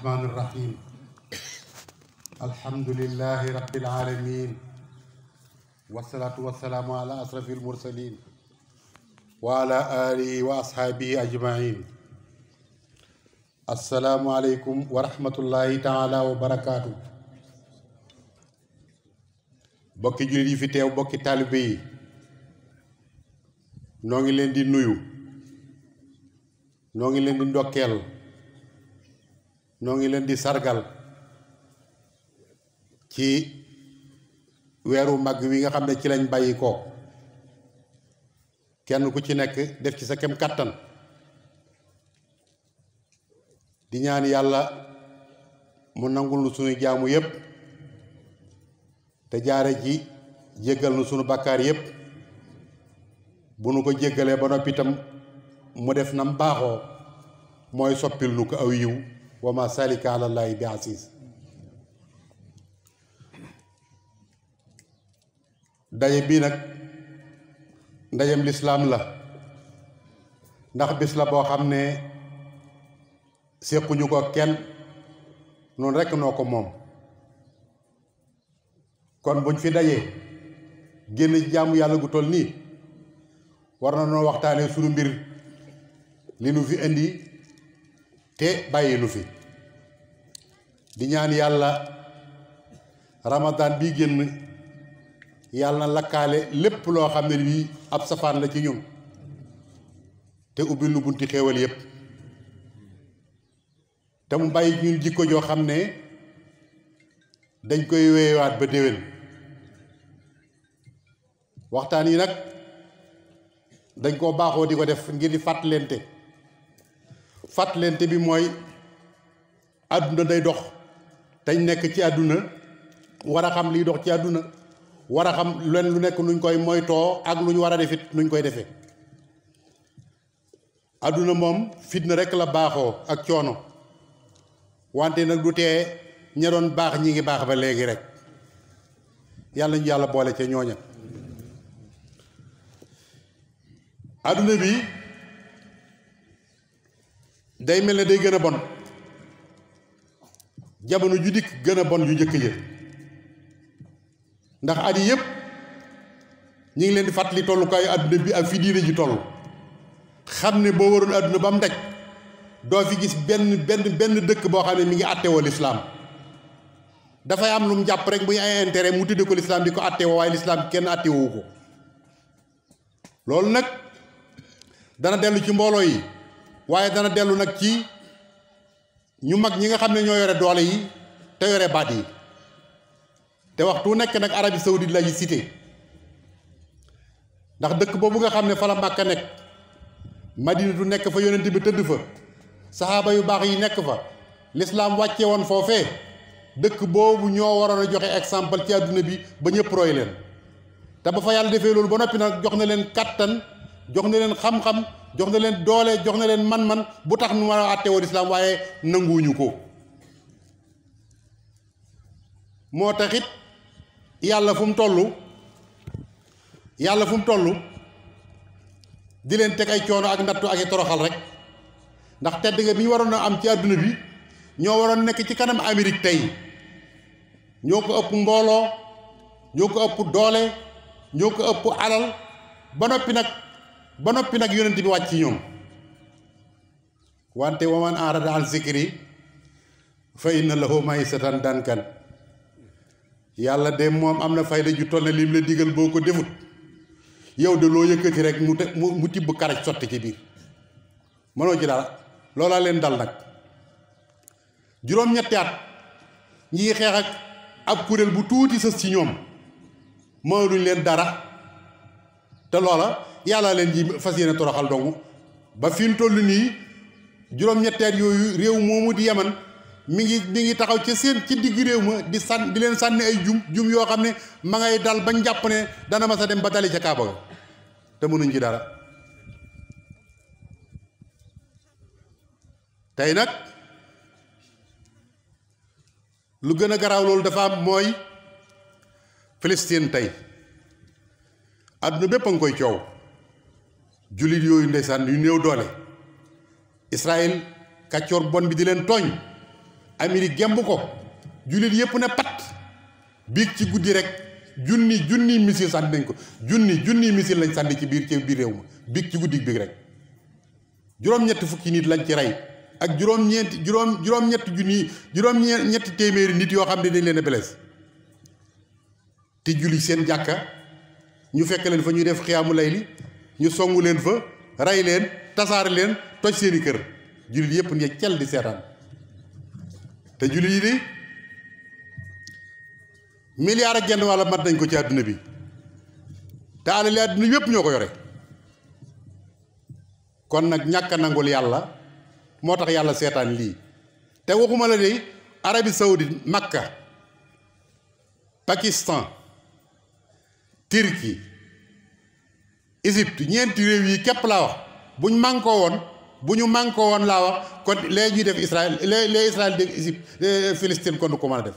الرحمن الرحيم الحمد لله رب العالمين والصلاة والسلام على أشرف المرسلين وعلى آله وأصحابه أجمعين. السلام عليكم ورحمة الله تعالى وبركاته. bokki jullit yi fi teew bokki taalibe yi noo ngi leen di nuyu, noo ngi leen di ndokkeel, noo ngi leen di sargal ci weeru mag wi nga xam ne ci lañ bàyyi ko. kenn ku ci nekk def ci sa kem kàttan di ñaan yàlla mu nangul nu suñu jaamu yépp te jaare ci jéggal nu sunu bàkkaar yépp. bu nu ko jéggalee ba noppi itam mu def nam baaxoo mooy soppil nu ko aw yiw wa ma salika alallaahi bi aziz. daje bii nag ndajem lislaam la, ndax bis la boo xam ne séquñu ko kenn, noonu rekk noo ko moom. kon buñ fi dajee génn jaamu yàlla gu toll nii war na noo waxtaanee sunu mbir li nu fi indi te bàyyi nu fi. di ñaan yàlla ramadan bii génn yàlla na lakkaale lépp loo xam ne bii ab safaan la ci ñun te ubbil nu bunti xéewal yépp te mu bàyyi ñun jikko joo xam ne dañ koy weewaat ba déwén. waxtaan yi nag dañ koo baaxoo di ko def ngir di fàttalente bi mooy àdduna day dox dañ nekk ci àdduna war a xam liy dox ci àdduna, war a xam len lu nekk nuñ koy moytoo ak lu ñu war a defit nuñ koy defee. àdduna moom fitna rekk la baaxoo ak coono, wante nag du tee ña doon baax ñi ngi baax ba léegi rek. yàlla ñu yàlla boole ca ñooña. àdduna bi day mel ne day gën a bon, jamono ju dikk gën a bon ju njëkk jë. ndax at yi yépp ñi ngi leen di fàttali tollukaayu àdduna bi ak fi diine ji toll. xam ne boo waroon àdduna ba mu daj doo fi gis benn dëkk boo xam ne mi ngi àttewoo lislaam. dafay am lu mu jàpp rek muy ay intérêt mu tudde ko lislaam di ko àttewoo, waaye lislaam kenn àttewowu ko. loolu nag dana dellu ci mbooloo yi, waaye dana dellu nag ci ñu mag ñi nga xam ne ñoo yore doole yi te yore baat yi. te waxtu nekk nag Arabie Saoudite la ñu cité, ndax dëkk boobu nga xam ne fa la Màkka nekk, Madina du nekk fa, yonent bi tëdd fa, saxaaba yu baax yi nekk fa, lislaam wàcce woon foofee. dëkk boobu ñoo waroon a joxe exemple ci àdduna bi ba ñëpp roy leen. te ba fa yàlla defee loolu ba noppi nag jox na leen kattan, jox na leen xam-xam, jox na leen doole, jox na leen man-man bu tax nu war a àtte woon islaam, waaye nanguwuñu ko. moo taxit yàlla fu mu toll di leen teg ay coono ak nattu ak i toroxal rek. ndax tedd nga bi ñu waroon a am ci àdduna bi ñoo waroon nekk ci kanam Amérique tey, ñoo ko ëpp mbooloo, ñoo ko ëpp doole, ñoo ko ëpp alal, ba noppi nag yonent bi wàcc ci ñoom. wante wa man arada an zikri fa inna lahu maysatan dankan. yàlla de moom am na fayda ju toll ne lim la digal boo ko defut yow de loo yëkkati rek mu tibb karaj sotti ci biir, mënoo ci dara. loolaa leen dal nag. juróom-ñetti at ñi ngi xeex ak ab kuréel bu tuuti sës ci ñoom, mënuñ leen dara. te loola yàlla leen ji fas yéene toroxal dong ba fi mu toll nii. juróom-ñetti at yooyu réew moomu di Yaman mi ngi taxaw ca seen ci digg réew ma di leen sànni ay jum yoo xam ne ma ngay dal bañ jàpp ne dana ma sa dem ba dali ca Kaaba ga te mënuñ ci dara. tey nag lu gën a garaaw loolu dafa am, mooy Palestine tey àdduna bépp a nga koy coow. jullit yooyu ndeysaan yu néew doole Israël kàccoor bon bi di leen tooñ Amérique gemb ko jullit yépp ne pat biig ci guddi rek junni missile sànni nañ ko junni missile lañ sànni ci biir réew ma biig ci guddi biig rek juróom-ñetti fukki nit lañ ci rey ak juróom-ñetti téeméeri nit yoo xam ne dañ leen a blessé te julli seen jàkka ñu fekk leen fa ñuy def xiyaamu layli ñu songu leen fa rey leen tasaare leen toj seeni kër jullit yépp ne cel di seetaan te jullit yi de milliard ak genn walla mat nañ ko ci àdduna bi te alali àdduna yépp ñoo ko yore kon nag ñàkk a nangul yàlla moo tax yàlla seetaan lii te waxuma la de Arabie Saoudite Makka Pakistan Turquie Égypte ñeenti réew yi képp laa wax bu ñu mànkoo woon laa wax kon lee ñuy def Israël lee Israël dégg Égypte Palestine kon du ko mën a def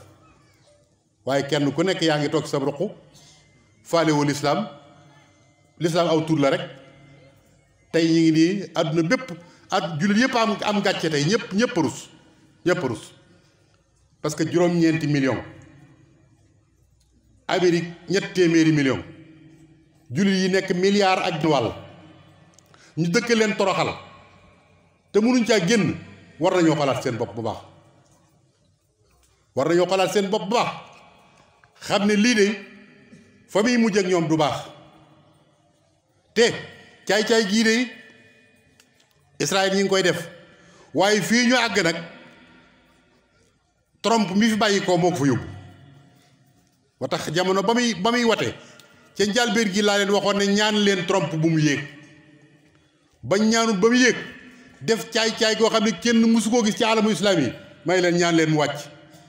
waaye kenn ku nekk yaa ngi toog sa ruq faalewul lislaam aw tur la rek tey ñu ngi nii àdduna bépp jullit yëpp am gàcce tey ñëpp rus parce que juróom-ñeenti million Amérique 300 millions jullit yi nekk milliard ak wàll ñu dëkk leen toroxal te mënuñ caa génn war nañoo xalaat seen bopp bu baax xam ne lii de fa muy mujj ak ñoom du baax te caay-caay gii de Israël ñi ngi koy def waaye fii ñu àgg nag Trump mi fi bàyyi ko moo ko fa yóbbu ba tax jamono ba muy wate ca njàlbéen gi laa leen waxoon ne ñaan leen Trump bu mu yéeg bañ ñaanul ba mu yéeg def caay-caay goo xam ne kenn mësu koo gis ci alamu islam yi may leen ñaan leen mu wàcc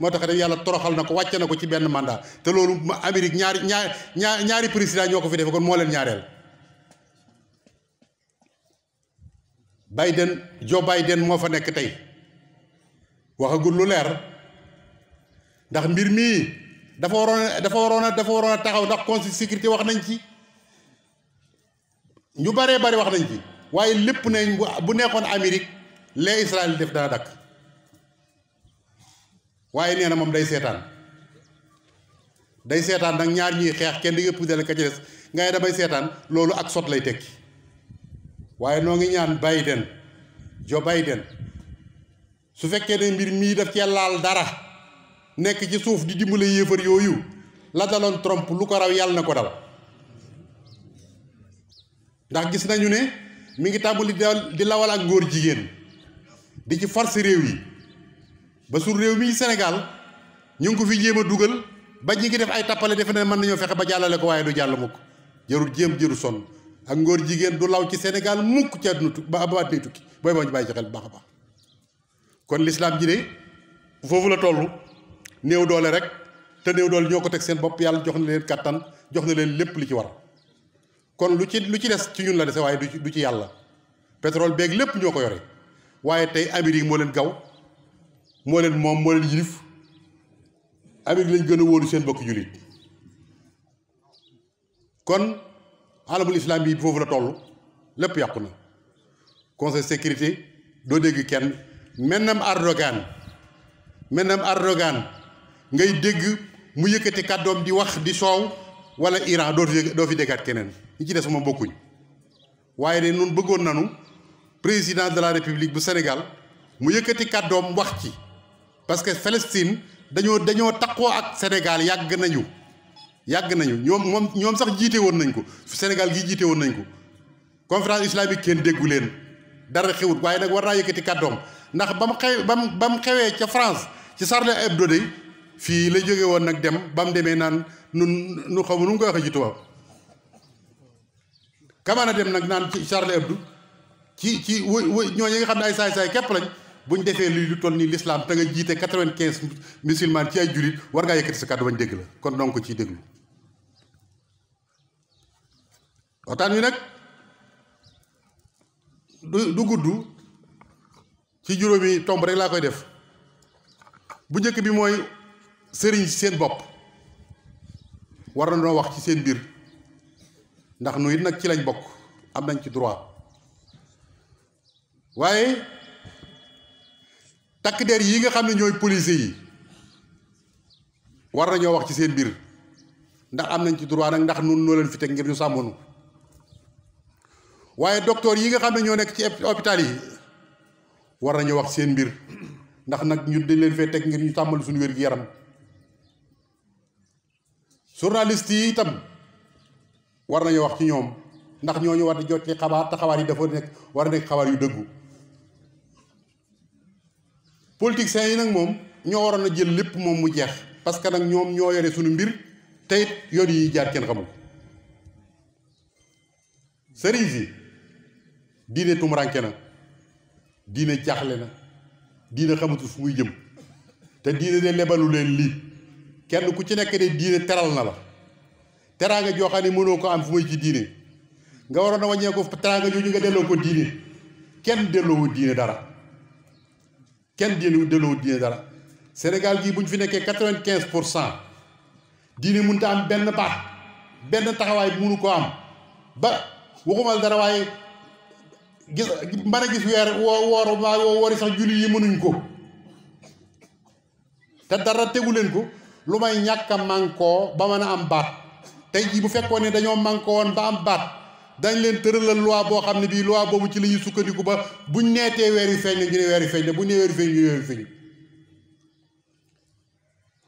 moo tax def yàlla toroxal na ko wàcce na ko ci benn mandat te loolu Amérique ñaari président ñoo ko fi defe kon moo leen ñaareel Joe Biden moo fa nekk tey waxagul lu leer ndax mbir mii dafa waroon a taxaw ndax conseil sécurité wax nañ ci ñu baree bari wax nañ ci waaye lépp nañ bu nekkoon Amérique lee Israël def dana dakk waaye nee na moom day seetaan nag ñaar ñuy xeex kenn di nga puudar ka ci des ngay damay seetaan loolu ak sot lay tekki waaye noo ngi ñaan Joe Biden su fekkee ne mbir mii daf cee laal dara nekk ci suuf di dimbale yéefar yooyu la daloon Trump lu ko raw yàlla na ko dal ndax gis nañu ne mi ngi tàmbali di lawal ak ngóor jigéen di ci force réew yi ba sur réew mi Sénégal ñu ngi ko fi jéem a dugal ba ñi ngi def ay tappale defe ne mën nañoo fexe ba jàllale ko waaye du jàll mukk jërul sonn ak ngóor jigéen du law ci Sénégal mukk ci àdduna ba àdduna tukki booy boo ñu bàyyi ci xel bu baax a baax kon lislaam ji de foofu la toll néew doole rek te néew doole ñoo ko teg seen bopp yàlla jox na leen kàttan jox na leen lépp li ci war kon lu ci des ci ñun la dese waaye du ci yàlla pétrole beeg lépp ñoo ko yore waaye tey Amérique moo leen gaw moo leen moom moo leen yilif Amérique lañ gën a wóolu seen bokk jullit kon alamul islam bi foofu la toll lépp yàqu na conseil sécurité doo dégg kenn mennam Erdogan ngay dégg mu yëkkati kàddoom di wax di soow wala Iran doo fi déggaat keneen ñi ci des moom bokkuñ waaye de nun bëggoon nanu président de la république bu Sénégal mu yëkkati kàddoom wax ci parce que Palestine dañoo takkoo ak Sénégal yàgg nañu ñoom sax jiite woon nañ ko Sénégal gi jiite woon nañ ko conférence islamique kenn déggu leen dara xewut waaye nag war naa yëkkati kàddoom ndax ba mu xewee ca France ci Charlie Hebdo de fii la jóge woon nag dem ba mu demee naan nu xaw ma nu mu koy waxee ci tubaab kamana dem nag naan ci Charlie Hebdo ci ñooñu nga xam ne ay saay-saay képp lañ buñ defee lii lu toll nii l'islam te nga jiite 95 musulman ci ay jullit war ngaa yëkkati sa kàddu bañ dégg la kon donc ko ciy déglu waxtaan wi nag du gudd ci juróomi tomb rek laa koy def bu njëkk bi mooy sëriñ si seen bopp war na noo wax ci seen biir ndax nu it nag ci lañ bokk am nañ ci droit waaye takk der yi nga xam ne ñooy policiers yi war nañoo wax ci seen biir ndax am nañ ci droit nag ndax nun noo leen fi teg ngir ñu sàmmoonu waaye docteur yi nga xam ne ñoo nekk ci hôpital yi war nañoo wax seen mbir ndax nag ñu dañ leen fee teg ngir ñu sàmmal suñu wér-gi-yaram journaliste yi itam war nañoo wax ci ñoom ndax ñooñu war di jot ci xabaar te xabaar yi dafa nekk war a nekk xabaar yu dëggu politiciens yi nag moom ñoo waroon a jël lépp moom mu jeex parce que nag ñoom ñoo yore suñu mbir te it yoon yi jaar kenn xamul sëriñ si diine tumuranke na diine jaaxle na diine xamatul fu muy jëm te diine de lebalu leen lii kenn ku ci nekk de diine teral na la teraanga joo xam ne mënoo ko am fu muy ci diine nga waroon a wàññee ko teraanga jooju nga delloo ko diine kenn delloowu diine dara kenn delloowu diine dara Sénégal gii bu ñu fi nekkee 95% diine mënut a am benn baat benn taxawaay bu mënu ko am ba waxumal dara waaye gis mën a gis weer woori sax julli yi mënuñ ko te dara tegu leen ko lu may ñàkk a mànkoo ba mën a am baat tey jii bu fekkoon ne dañoo mànkoo woon ba am baat dañ leen tëralal loi boo xam ne bii loi boobu ci la ñuy sukkandiku ba buñ neetee weer yu feeñ ne ñu ne weer yu feeñ ne buñ nee weer yu feeñ ñu ne weer yu feeñ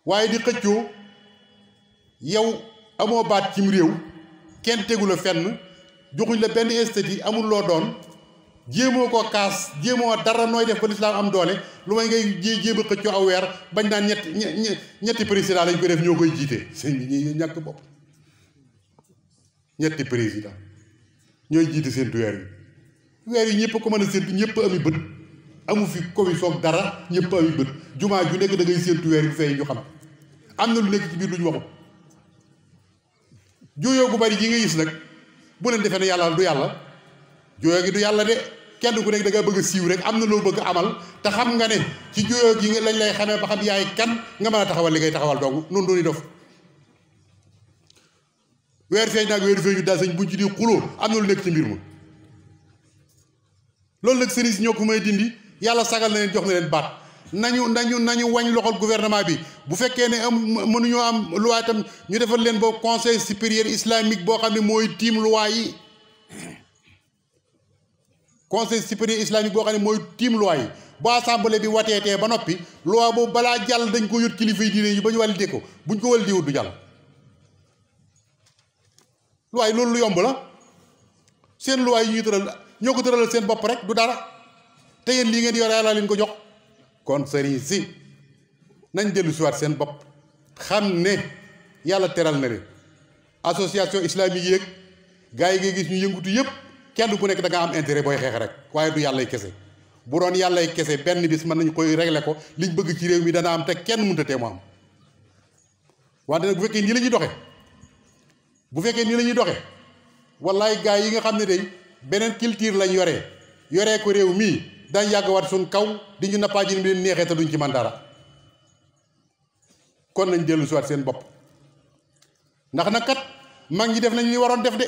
waaye di xëccoo yow amoo baat cim réew kenn tegu la fenn joxuñ la benn esthétique amul loo doon jéemoo ko kaas jéemoo dara nooy def ba lislaam am doole lu may ngay jéem a xëccoo aw weer bañ naan ñetti président lañ ko def ñoo koy jiite sëñ bi ñuy ñàkk bopp ñetti président ñooy jiite seentu weer yi ñëpp ko mën a séentu ñëpp ami bët amu fi commission dara ñëpp ami bët jumaa ju nekk da ngay séentu weer yu fay ñu xam am na lu nekk ci biir lu ñu waxu juyoo gu bari ji nga gis nag bu leen defee ne yàlla du yàlla juyoo gi du yàlla de kenn ku nekk da nga bëgg a siiw rek am na loo bëgg amal te xam nga ne ci juyoo gi lañ lay xamee ba xam yaay kan nga mën a taxawal li ngay taxawal dong nun dooni dof weer feeñ naag weer feeñ ñu daal sañ buñ ci di xuloo am na lu nekk ci mbir ma loolu nag sëriñ si ñoo ko may dindi yàlla sagal na leen jox na leen baat nañu wañ loxol gouvernement bi bu fekkee ne mënuñoo am loi tam ñu defal leen boobu conseil supérieur islamique boo xam ne mooy tiim loi yi conseil supérieur islamique boo xam ne mooy tiim loi yi bu assemblée bi wateetee ba noppi loi boobu balaa jàll dañ ko yot kilifa yi diine yi ba ñu validé ko buñ ko validé wut du jàll loi yi loolu lu yomb la seen loi yi ñuy tëral ñoo ko tëralal seen bopp rek du dara te yéen lii ngeen di yore yàlla leen ko jox kon sëriñ si nañ dellu si waat seen bopp xam ne yàlla teral na leen association islamique yeeg gars yi ngay gis ñu yëngutu yëpp kenn ku nekk da nga am intérêt booy xeex rek waaye du yàllay kese bu doon yàllay kese benn bis mën nañu koy régler ko liñ bëgg ci réew mi dana am te kenn mënut a tee mu am wante nag bu fekkee nii la ñuy doxe bu fekkee nii la ñuy doxe wallaay gars yi nga xam ne day beneen culture lañ yoree ko réew mii dañ yàgg wat suñ kaw di ñu nappaaji ni leen neexee te duñ ci man dara kon nañ dellu si waat seen bopp ndax nag kat mag ñi def nañ li waroon def de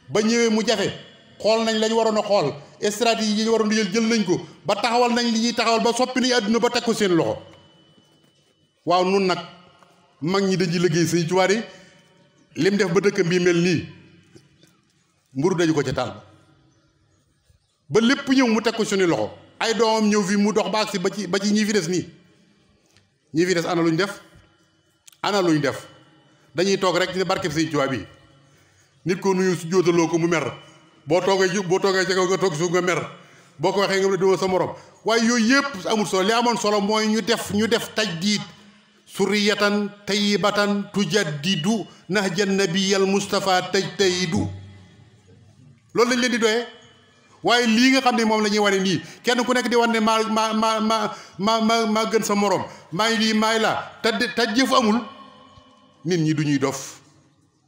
ba ñëwee mu jafe xool nañ lañ waroon a xool stratégie yi ñu waroon di jël nañ ko ba taxawal nañ li ñuy taxawal ba soppi nañ àdduna ba teg ko seen loxo waaw nun nag mag ñi dañuy liggéey Sëñ Tuubaa de lim def ba dëkk bii mel nii mburu dañu ko ca taal ba lépp ñëw mu teg ko suñu loxo ay doomam ñëw fii mu dox ba agsi ba ci ñi fi des nii ñi fi des ana luñ def dañuy toog rek ci barkeb Sëñ Tuubaa bi nit ko nuyu su jóotaloo ko mu mer boo toogee ca kaw nga toog suuf nga mer boo ko waxee nga ne duma sa morom waaye yooyu yëpp amul solo li amoon solo mooy ñu def tajdiid suriyatan tayyibatan tujaddidu nahjan nabiyal Mustafa tajtahidu loolu lañ leen di doyee waaye lii nga xam ne moom la ñuy wane nii kenn ku nekk di wane ne maa gën sa morom maa ngi lii maa ngi laa te jëf amul nit ñi du ñuy dof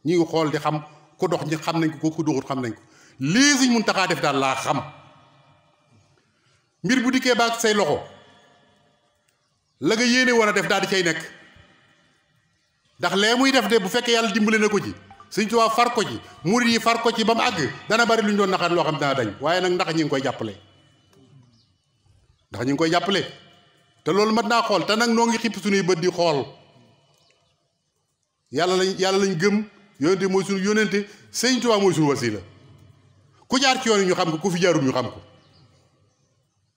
ñi ngi xool di xam ku dox ñi xam nañ ko ku doxut xam nañ ko lii Sëñ Muntaxaa def daal laa xam mbir bu dikkee baag say loxo la nga yéene woon a def daal di cay nekk ndax lee muy def de bu fekkee yàlla dimbale na ko ci Sëñ Tuubaa far ko ci murid yi far ko ci ba mu àgg dana bari lu ñu doon naxaat loo xam dana dañ waaye nag ndax ñi ngi koy jàppale te loolu mat naa xool te nag noo ngi xipp suñuy bët di xool yàlla lañ gëm yónente mooy suñu yónente Sëñ Tuubaa mooy suñu wasila ku jaar ci yoon yi ñu xam ko ku fi jaarul ñu xam ko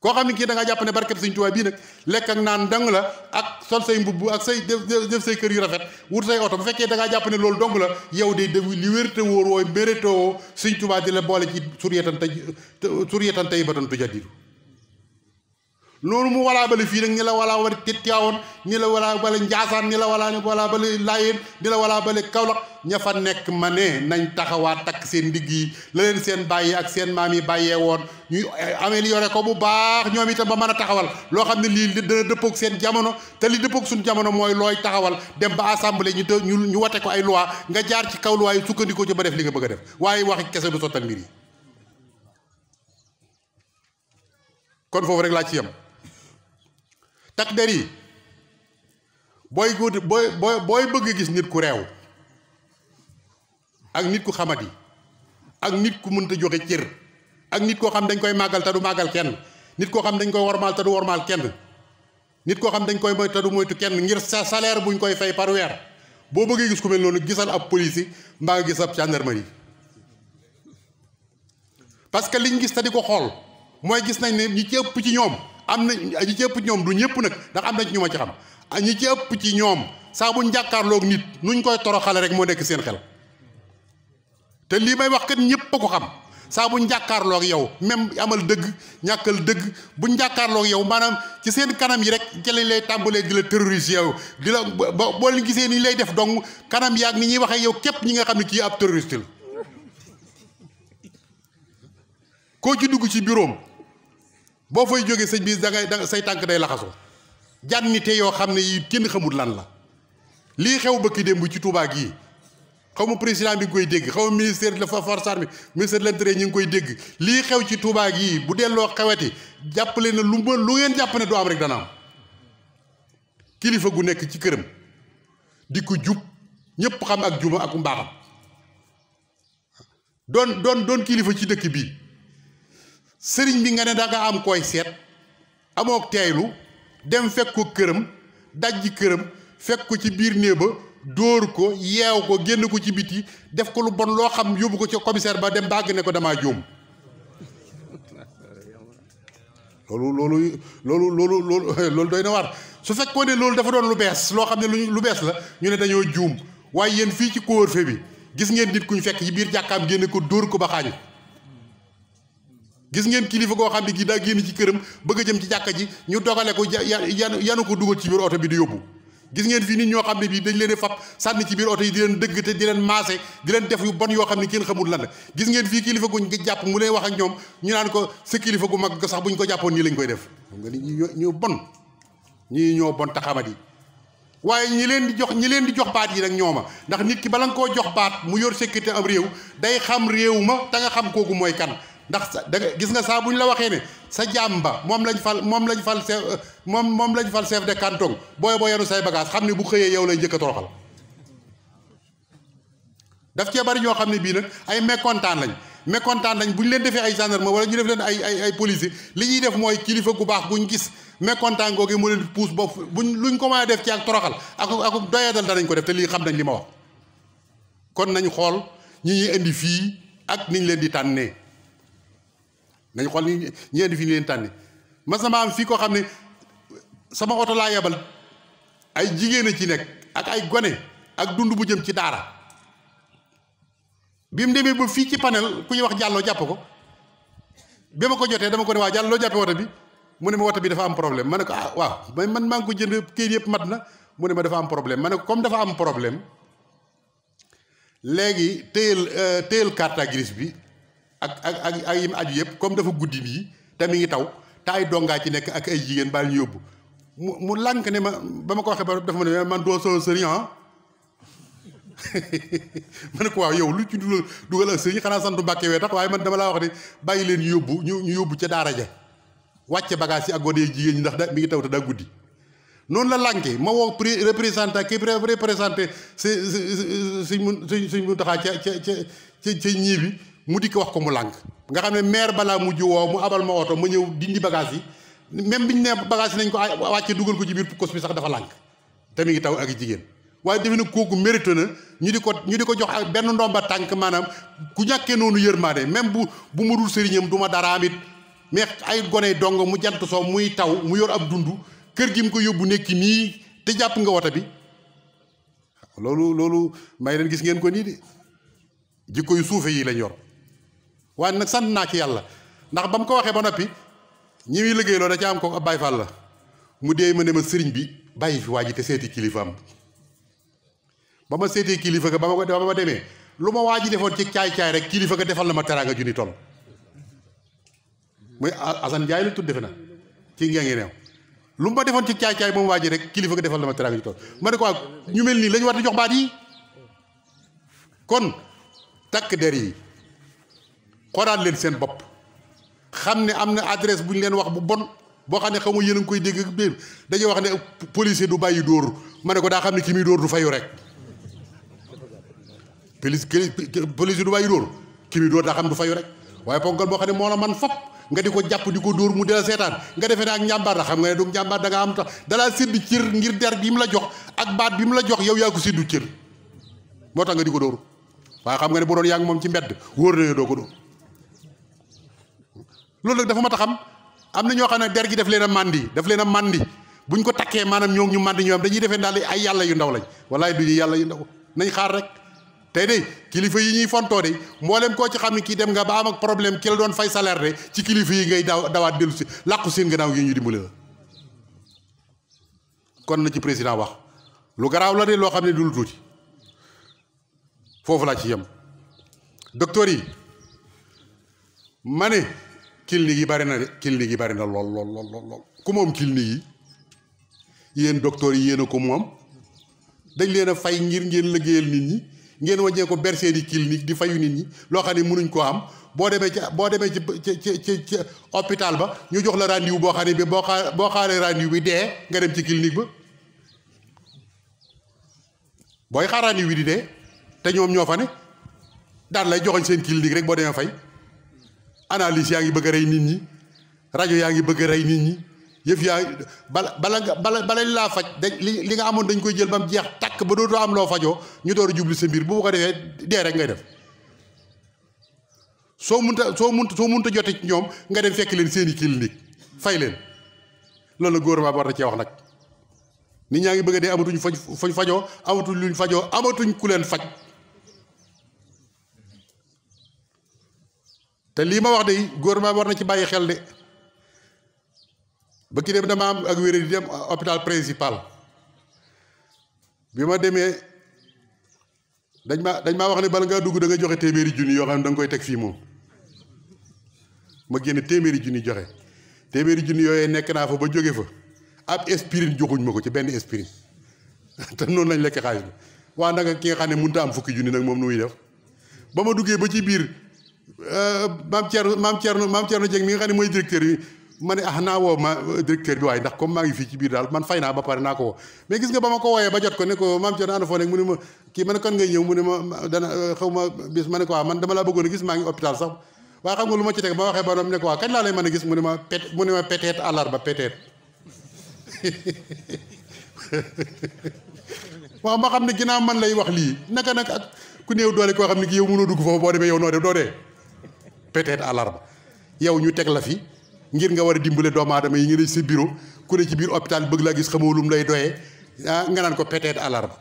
koo xam ne kii da nga jàpp ne barkeb Sëñ Tuubaa bii nag lekk ak naan dang la ak sol say mbubb ak say def say kër yu rafet wut say oto bu fekkee da ngaa jàpp ne loolu dong la yow de li wérte wóor wooy mérétoo Sëñ Tuubaa di la boole ci suryetan tey batan tu jaddidu noonu mu walaa bale fii nag ni la walaa bale Tiwaawan ni la walaa bale Njaasaan ni la walaa bale Laayeen ni la walaa bale Kawlax ña fa nekk ma ne nañ taxawaat takk seen ndigg yi la leen seen bàyyi ak seen maam yi bàyyee woon ñu amélioré ko bu baax ñoom itam ba mën a taxawal loo xam ne lii dana dëppoog seen jamono te li dëppoog suñu jamono mooy looy taxawal dem ba assemblée ñu wate ko ay loi nga jaar ci kaw loi yi sukkandikoo ci ba def li nga bëgg a def waaye waxi kese du sottal mbir yi kon foofu rek laa ci yem takk der yi booy bëgg gis nit ku réew ak nit ku xamati ak nit ku mënta joxe cër ak nit koo xam dañ koy màggal te du màggal kenn nit koo xam dañ koy wormaal te du wormaal kenn nit koo xam dañ koy moy te du moytu kenn ngir sa salaire buñ koy fay par weer boo bëggee gis ku mel noonu gisal ab police mbaa nga gis ab gendarmerie parce que liñ gis te di ko xool mooy gis nañ ne ñi ci ëpp ci ñoom am na ñi ci ëpp ci ñoom du ñëpp nag ndax am na ci ñu ma ci xam ñi ci ëpp ci ñoom saa buñ jàkkaarloog nit nuñ koy toroxale rek moo nekk seen xel te lii may wax kat ñëpp a ko xam saa buñ jàkkaarloog yow même amal dëgg ñàkkal dëgg buñ jàkkaarloog yow maanaam ci seen kanam yi rek ci lañ lay tàmbalee di la terroriser yow di la boo leen gisee ni lay def dong kanam yaag ni ñuy waxee yow képp ñi nga xam ne kii ab terroriste la koo ci dugg ci bureau boo fay jógee sëñ bi dangay say tànk day laxasoo jànnite yoo xam ne yi kenn xamul lan la lii xew bëkki démb ci Touba gii xaw ma président bi ngi koy dégg xaw ma ministère de la force armée ministère de l'intérieur ñi ngi koy dégg lii xew ci Touba gii bu delloo xeweti jàppale na lu ngeen jàpp ne du am rek dana am kilifa gu nekk ci këram di ko jub ñëpp xam ak juma ak mbaaxam doon kilifa ci dëkk bii sëriñ bi nga ne da nga am koy seet amook teeylu dem fekk ko këram dajji këram fekk ko ci biir néeg ba dóor ko yeew ko génn ko ci biti def ko lu bon loo xam yóbbu ko ci commissaire ba dem bàgg ne ko damaa jóom loolu doy na war su fekkoon ne loolu dafa doon lu bees loo xam ne lu bees la ñu ne dañoo juum waaye yéen fii ci couvre-feu bi gis ngeen nit ku ñu fekk ci biir jàkkaam génne ko dóor ko ba xaañ gis ngeen kilifa goo xam ne gi daa génn ci këram bëgg a jëm ci jàkka ji ñu dogale ko yanu ko dugal ci biir oto bi di yóbbu gis ngeen fii nit ñoo xam ne bii dañ leen di fab sànni ci biir oto yi di leen dëgg te di leen maase di leen def yu bon yoo xam ne kenn xamul lan la gis ngeen fii kilifa guñ jàpp mu lay wax ak ñoom ñu naan ko sa kilifa gu mag sax buñ ko jàppoon nii lañ koy def xam nga ni ñu bon ñii ñoo bon taxamat yi waaye ñi leen di jox baat yi nag ñooma ndax nit ki bala nga koo jox baat mu yor sécurité am réew day xam réew ma te nga xam kooku mooy kan ndax da nga gis nga saa bu ñu la waxee ne sa jàmba moom lañ fal chef de canton booy boo yenu say bagage xam ne bu xëyee yow lay njëkk a toroxal daf cee bari ñoo xam ne bii nag ay mécontent lañ bu ñu leen defee ay gendarme wala ñu def leen ay policier li ñuy def mooy kilifa gu baax guñ gis mécontent googu moo leen di puus bopp luñ ko mën a def ci ak toroxal ak doyadal danañ ko def te lii xam nañ li ma wax kon nañ xool ñi ñuy indi fii ak niñ leen di tànnee nañ xool ñi indi fii ni leen tànne mas na ma am fii koo xam ne sama oto laa yebal ay jigéen a ci nekk ak ay gone ak dund bu jëm ci daara bi mu demee ba fii ci panel ku ñuy wax jàlloo jàpp ko bi ma ko jotee dama ko ne waa jàll loo jàppee woto bi mu ne ma woto bi dafa am problème ma ne ko ah waaw man maa ngi ko jënd këyit yëpp mat na mu ne ma dafa am problème ma ne ko comme dafa am problème léegi téyel carte grise bi ak yim aju yëpp comme dafa guddi nii te mi ngi taw te ay dongaa ci nekk ak ay jigéen baal ñu yóbbu mu lànk ne ma ba ma ko waxee ba dafa ma ne man doo soo sëriñ ma ne ko waaw yow lu ci dugal ak sëriñ xanaa santu Mbàkke wee tax waaye man dama laa wax ne bàyyi leen yóbbu ñu yóbbu ca daara ja wàcce bagage yi ak gone jigéen ñi ndax mi ngi taw te daa guddi noonu la lànkee ma woo représentant kii représenté suñ mu taxaa ca ñii bi mu dikk wax ko mu lànk nga xam ne maire balaa mujj woo mu abal ma oto ma ñëw dindi bagage yi même biñ ne bagage nañ ko wàcce dugal ko ci biir kos bi sax dafa lànk te mi ngi taw ak jigéen waaye defe na kooku mérite na ñu di ko jox ak benn ndomba tànk maanaam ku ñàkkee noonu yërmaande même bu ma dul sëriñam du ma dara amit mais ay gone dong mu jant soo muy taw mu yor ab dund kër gi mu ko yóbbu nekki nii te jàpp nga wota bi loolu may leen gis ngeen ko nii de jikko yu suufe yi lañ yor waaye nag sant naa ci yàlla ndax ba mu ko waxee ba noppi ñi muy liggéey loolu da ca am ko Baay Faal la mu dee ma ne ma sëriñ bi bàyyi fi waa ji te seeti kilifaam ba ma seetee kilifa ga ba ma demee lu ma waa ji defoon ci caay-caay rek kilifa ga defal na ma teraanga junni toll muy Assane Ndiaye la tudd defe na ci ngee neew lu ma defoon ci caay-caay moom waa ji rek kilifa ga defal na ma teraanga junni toll ma ne ko ñu mel nii la ñu war di jox baat yi kon takk der yi xoolaat leen seen bopp xam ne am na adresse bu ñu leen wax bu bon boo xam ne xaw ma yéen a ngi koy dégg ak biir dañuy wax ne policier du bàyyi dóor ma ne ko daa xam ne ki muy dóor du fayu rek policier du bàyyi dóor ki muy dóor daa xam du fayu rek waaye ponkal boo xam ne moo la man fop nga di ko jàpp di ko dóor mu dela seetaan nga defee ne ak njàmbaar la xam nga ne du njàmbaar da nga am tax dalaa sédd cër ngir der bi mu la jox ak baat bi mu la jox yow yaa ko séddu cër moo tax nga di ko dóor waaye xam nga ne bu doon yaa ngi moom ci mbedd wóor na doo ko dóor loolu nag dafa mat a xam am na ñoo xam ne der gi daf leen a màndi buñ ko takkee maanaam ñoo ñu màndi ñoom dañuy defee daal ay yàlla yu ndaw lañ wallaay du ñu yàlla yu ndaw nañ xaar rek tey de kilifa yi ñuy fontoo de mboolem koo ci xam ne kii dem nga ba am ak problème ki la doon fay salaire de ci kilifa yi ngay dawaat dellu si làqu seen gannaaw yi ñu dimbale la kon na ci président wax lu garaaw la de loo xam ne du lu tuuti foofu laa ci yem docteur yi ma ne clinique yi bari na de clinique yi bari na lool ku moom clinique yi yéen docteur yi yéen a ko moom dañ leen a fay ngir ngeen liggéeyal nit ñi ngeen wàññee ko berse di clinique di fayu nit ñi loo xam ne mënuñ koo am boo demee ci hôpital ba ñu jox la rendez-vous boo xam ne bi boo xaaree rendez-vous bi dee nga dem ci clinique ba booy xaar rendez-vous bi di dee te ñoom ñoo fa ne daan lay joxoñ seen clinique rek boo demee fay analyse yaa ngi bëgg a rey nit ñi rajo yaa ngi bëgg a rey nit ñi yëf yaa bala laa faj dañ li nga amoon dañ koy jël ba mu jeex takk ba dootoo am loo fajoo ñu door a jublu sa mbir bu ko defee dee rek ngay def soo munta jote ci ñoom nga dem fekk leen seeni clinique fay leen loolu la gouvernement bi war na cee wax nag nit ñaa ngi bëgg a dee amatuñ fañ fajoo amatuñ luñ fajoo amatuñ ku leen faj te lii ma wax de gouvernement bi war na ci bàyyi xel de ba ki dem dama am ak wéré di dem hôpital principal bi ma demee dañ maa wax ne bala ngaa dugg da nga joxe téeméeri junni yoo xam ne da nga koy teg fii moom ma génne téeméeri junni joxe téeméeri junni yooyee nekk naa fa ba jóge fa ab aspirine joxuñ ma ko ci benn aspirine te noonu lañ lekk xaalis bi waa nag ki nga xam ne mënut a am fukki junni nag moom nu muy def ba ma duggee ba ci biir maam Thierno Dieng mi nga xam ne mooy directeur bi ma ne naa woo ma directeur bi waaye ndax comme maa ngi fii ci biir daal man fay naa ba pare naa ko woo mais gis nga ba ma ko wooyee ba jot ko ne ko maam Thierno ànd foo nekk mu ne ma kii ma ne kan ngay ñëw mu ne ma dana xaw ma bis ma ne ko waaw man dama laa bëggoon a gis maa ngi hôpital sax waaye xam nga lu ma ci teg ba waxee ba doom ne ko waaw kañ laa lay mën a gis mu ne ma peut-être àllarba peut-être waaw ma xam ne ginnaaw man lay wax lii naka nag ak ku néew doole koo xam ne ki yow mënoo dugg foofu boo demee yow noo def doo dee peut-être àllarba yow ñu teg la fi ngir nga war a dimbale doomu aadama yi ngi ne sa bureau ku ne ci biir hôpital bëgg laa gis xamoo lum lay doyee nga naan ko peut-être àllarba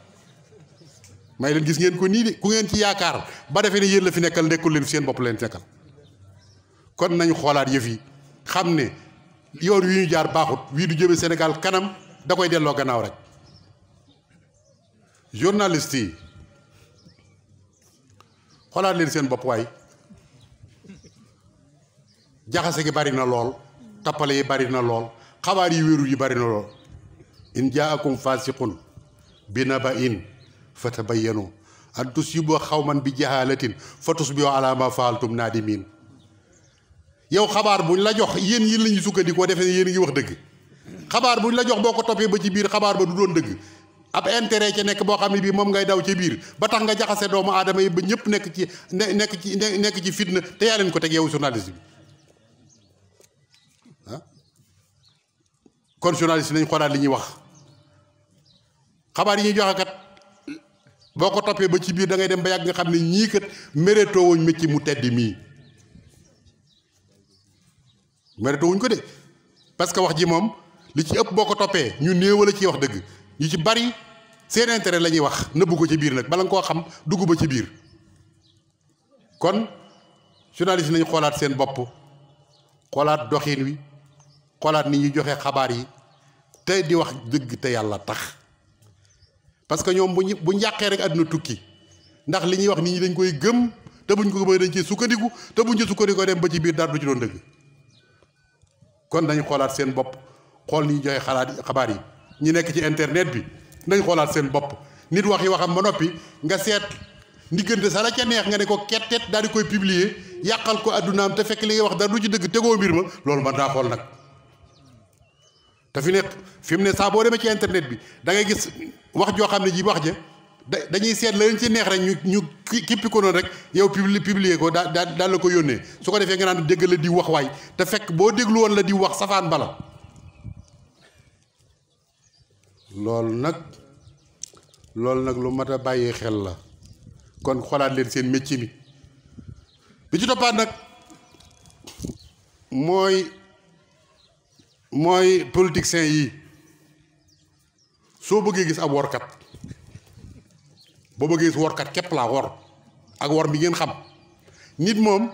may leen gis ngeen ko nii de ku ngeen ci yaakaar ba defee ne yéen la fi nekkal nekkul leen seen bopp leen nekkal kon nañu xoolaat yëf yi xam ne yoon wi ñu jaar baaxut wii du jëme Sénégal kanam da koy delloo gannaaw rek journaliste yi xoolaat leen seen bopp waay jaxase gi bari na lool tappale yi bari na lool xabaar yi wéeru yi bari na lool in jaakum fasiqun bi naba'in fatabayyanu an tusibu xawman bi jahalatin fa tusbihu ala ma faaltum nadimin yow xabaar buñ la jox yéen yi lañu sukkandikoo defee ne yéen ngi wax dëgg xabaar buñ la jox boo ko toppee ba ci biir xabaar ba du doon dëgg ab intérêt ca nekk boo xam ne bii moom ngay daw ca biir ba tax nga jaxase doomu aadama yi ba ñëpp nekk ci fitna te yaa leen ko teg yow journaliste bi kon journaliste nañ xoolaat li ñuy wax xabaar yi ñuy joxe kat boo ko toppee ba ci biir da ngay dem ba yàgg nga xam ne ñii kat mérétoo wuñ métier mu tedd mii mérétoo wuñ ko de parce que wax ji moom li ci ëpp boo ko toppee ñu néew la ciy wax dëgg ñu ci bari seen intérêt la ñuy wax nëbbu ko ci biir nag bala nga koo xam dugg ba ci biir kon journaliste nañ xoolaat seen bopp xoolaat doxin wi xoolaat ni ñuy joxe xabaar yi te di wax dëgg te yàlla tax parce que ñoom bu njàqee rek àdduna tukki ndax li ñuy wax nit ñi dañ koy gëm te buñ ko gëmee dañ ci sukkandiku te buñ ci sukkandikoo dem ba ci biir dara du ci doon dëgg kon dañu xoolaat seen bopp xool ni ñu joxe xabaar yi ñi nekk ci internet bi nañ xoolaat seen bopp nit wax yi waxam ba noppi nga seet ndiggante sa la ca neex nga ne ko kettet daal di koy publier yàqal ko addunaam te fekk li ngay wax dara du ci dëgg tegoo mbir ma loolu man daa xool nag te fi mu ne saa boo demee ci internet bi da ngay gis wax joo xam ne ji wax ja dañuy seet la leen ci neex rek ñu kippi ko noonu rek yow publier ko daal la ko yónnee su ko defee nga naan dégg la di wax waay te fekk boo déglu woon la di wax safaan bala loolu nag lu mat a bàyyee xel la kon xoolaat leen seen métier mi bi ci toppaat nag mooy politiciens yi soo bëggee gis ab workat boo bëggee gis workat képp laa wor ak wor bi ngeen xam nit moom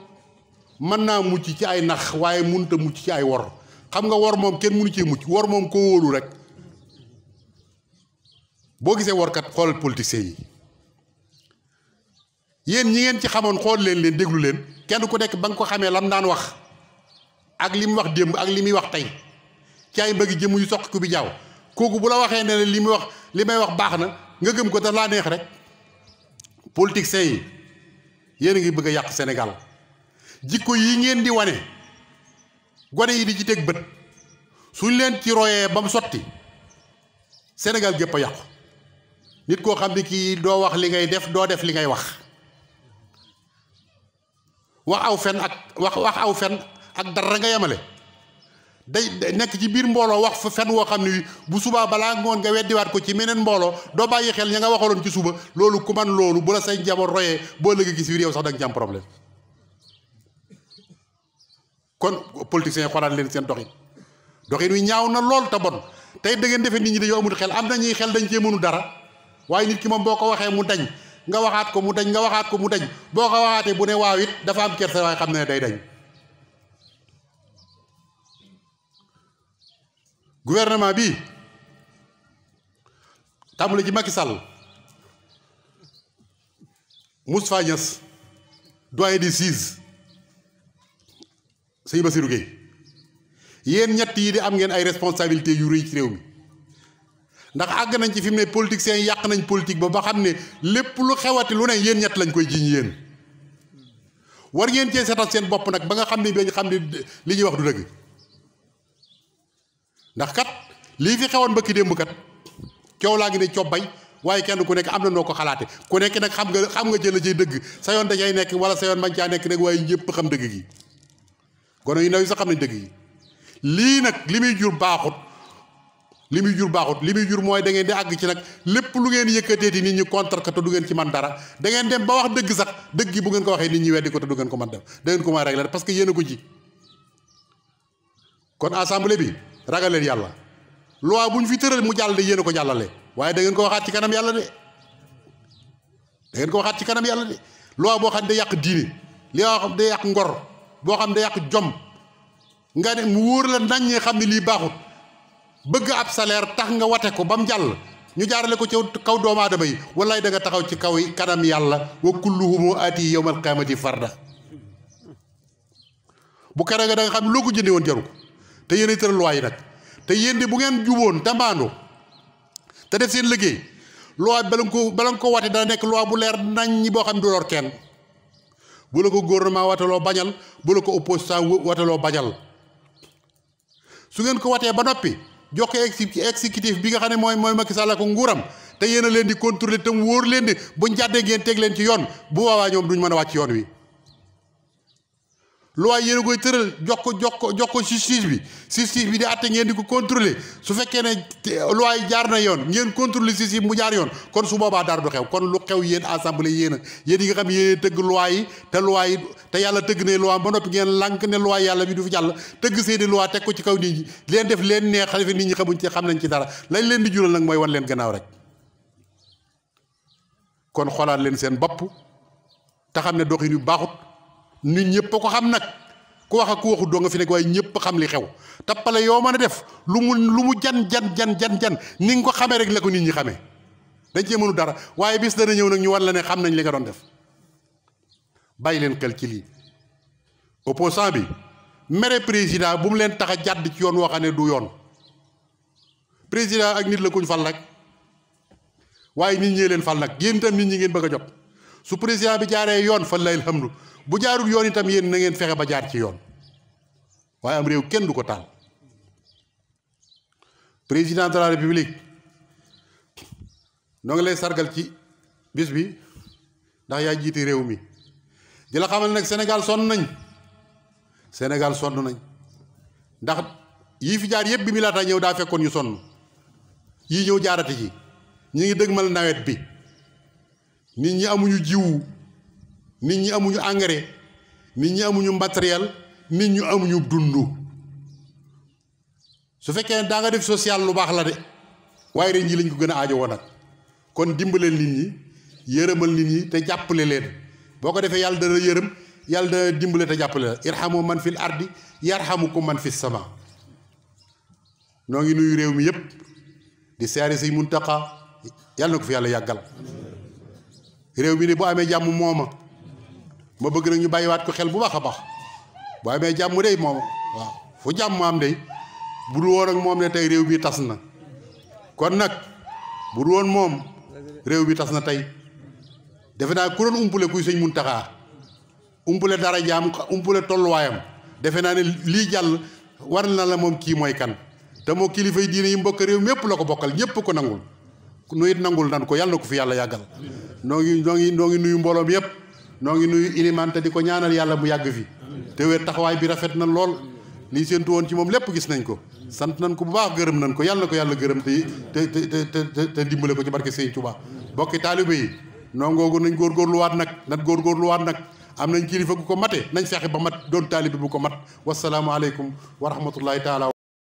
mën naa mucc ci ay nax waaye mënut a mucc ci ay wor xam nga wor moom kenn mënu cee mucc wor moom koo wóolu rek boo gisee workat xoolal politiciens yi yéen ñi ngeen ci xamoon xool leen déglu leen kenn ku nekk ba nga ko xamee lam daan wax ak li mu wax démb ak li muy wax tey ci ay mbëgg jëm yu soq ku bi jaaw kooku bu la waxee ne li may wax baax na nga gëm ko te laa neex rek politiciens yi yéen a ngi bëgg a yàq Sénégal jikko yi ngeen di wane gone yi di ci teg bët suñ leen ci royee ba mu sotti Sénégal gépp a yàqu nit koo xam ne kii doo wax li ngay def doo def li ngay wax wax aw fen ak dara nga yemale day nekk ci biir mbooloo wax fa fen woo xam ne bu subaa balaa ngoon nga weddiwaat ko ci meneen mbooloo doo bàyyi xel ña nga waxaloon ci suba loolu ku man loolu bu la say njaboot royee boo léegi gis biir yow sax da nga ci am problème kon politiciens yi xoolaat leen seen doxin wi ñaaw na lool te bon tey da ngeen defee nit ñi dañoo amul xel am na ñuy xel dañ cee mënu dara waaye nit ki moom boo ko waxee mu dañ nga waxaat ko mu dañ nga waxaat ko mu dañ boo ko waxaatee bu ne waaw it dafa am kersa waaye xam ne day dañ. gouvernement bi tàmbali ci Macky Sall Moustapha Niasse doyen des juges sëñ Bassirou Gueye yéen ñett yi di am ngeen ay responsabilités yu rëy ci réew mi ndax àgg nañ ci fi mu ne politiciens yi yàq nañ politique ba xam ne lépp lu xewati lu ne yéen ñett lañ koy jiiñ yéen war ngeen cee seetal seen bopp nag ba nga xam ne dañu xam ne li ñuy wax du dëgg ndax kat lii fi xewoon ba ki démb kat coow laa ngi ne cobbay waaye kenn ku nekk am na noo ko xalaate ku nekk nag xam nga jël la cay dëgg sa yoon dajay nekk wala sa yoon bañ caa nekk nag waaye ñëpp xam dëgg gi gono yu ndaw yi sax xam nañ dëgg gi lii nag li muy jur baaxut li muy jur mooy da ngeen di àgg ci nag lépp lu ngeen yëkkateeti nit ñi contre ko te du ngeen ci man dara da ngeen dem ba wax dëgg sax dëgg gi bu ngeen ko waxee nit ñi weddi ko te du ngeen ko mën def da ngeen ko mën a régler parce que yéen a ko ji kon assemblée bi ragal leen yàlla loi bu ñu fi tëral mu jàll de yéen a ko jàllale waaye da ngeen ko waxaat ci kanam yàlla de loi boo xam ne day yàq diine li nga xam day yàq ngor boo xam ne day yàq jom nga ne mu wóor la naññee xam ne lii baaxut bëgg ab salaire tax nga wate ko ba mu jàll ñu jaarale ko ci kaw doomu aadama yi wallaay da nga taxaw ci kaw kanam yàlla wa kulluhum aati yawmal qiyaamati farda bu kere nga da nga xam loo ko jëndee woon jaru ko te yéen a tëral loi yi nag te yéen de bu ngeen juboon te maandu te def seen liggéey loi bala nga ko wate dana nekk loi bu leer nañ ñi boo xam ne du lor kenn bu la ko gouvernement wataloo bañal bu la ko opposition wataloo bañal su ngeen ko watee ba noppi jox ko exécutif bi nga xam ne mooy Macky Sall ko nguuram te yéen a leen di contrôler te mu wóor leen ne buñ jàddee ngeen teg leen ci yoon bu boobaa ñoom duñ mën a wàcc yoon wi loi yéen a koy tëral jox ko justice bi di àtte ngeen di ko contrôler su fekkee ne loi yi jaar na yoon ngeen contrôler justice mu jaar yoon kon su boobaa dara du xew kon lu xew yéen assemblée yéen yi nga xam yéen tëgg loi yi te yàlla tëgg ne loi ba noppi ngeen lànk ne loi yàlla bi du fi jàll tëgg seeni loi teg ko ci kaw nit ñi leen def leen neex xalifa nit ñi xam nañ ci dara lañ leen di jural nag mooy wan leen gannaaw rek kon xoolaat leen seen bopp te xam ne doxin yu baaxut nit ñëpp ko xam nag ku wax ak ku waxut doo nga fi nekk waaye ñëpp xam li xew tappale yoo mën a def lu mu jan ni nga ko xamee rek la ko nit ñi xamee dañ cee mënu dara waaye bis dana ñëw nag ñu war la ne xam nañ li nga doon def bàyyi leen xel ci lii opposant bi mere président bu mu leen tax a jàdd ci yoon woo xam ne du yoon président ak nit la kuñ fal rek waaye nit ñee leen fal nag yéen itam nit ñi ngeen bëgg a jot su président bi jaaree yoon fan lay alhamdu bu jaarul yoon itam yéen na ngeen fexe ba jaar ci yoon waaye am réew kenn du ko taal président de la république noo ngi lay sargal ci bis bi ndax yaa jiite réew mi di la xamal nag Sénégal sonn nañ ndax yii fi jaar yëpp bi mi laata ñëw daa fekkoon ñu sonn yii ñëw jaarati ci ñi ngi dëgmal nawet bi nit ñi amuñu jiwu nit ñi amuñu engrais nit ñi amuñu matériel nit ñu amuñu dundu su fekkee daa nga def social lu baax la de waaye ren ji lañ ko gën a aajowoo nag kon dimbaleel nit ñi yërëmal nit ñi te jàppale leen boo ko defee yàlla dana yërëm yàlla dana dimbale te jàppale la irhamu man fil ardi yarhamukum man fis sama noo ngi nuyu réew mi yëpp di siyaare Sëñ Muntaxa yàlla na ko fi yàlla yàggal réew mi ne bu amee jàmm mooma ma bëgg nag ñu bàyyiwaat ko xel bu baax a baax bu amee jàmm day mooma waaw fu jàmm am day bu dul woon ak moom ne tey réew mi tas na kon nag bu dul woon moom réew mi tas na tey defe naa ku doon umpule kuy Sëñ Muntaxa umpule dara jaam umpule tolluwaayam defe naa ne lii jàll war na la moom kii mooy kan te moo kilifay diine yi mbokk réew mépp la ko bokkal ñépp ko nangul nu it nangul nan ko yàlla na ko fi yàlla yàggal noo ngi nuyu mbooloo mi yëpp noo ngi nuyu ilimaan te di ko ñaanal yàlla mu yàgg fi te wér taxawaay bi rafet na lool lii séentu woon ci moom lépp gis nañ ko sant nañ ko bu baax gërëm nañ ko yàlla na ko yàlla gërëm te dimbale ko ci barke Sëñ Tuubaa bokki taalibe yi nongoogu nañ góorgóorluwaat nag am nañ kilifa gu ko mate nañ fexe ba mat doon taalibe bu ko mat wasalaamu aleykum wa rahmatullahi taala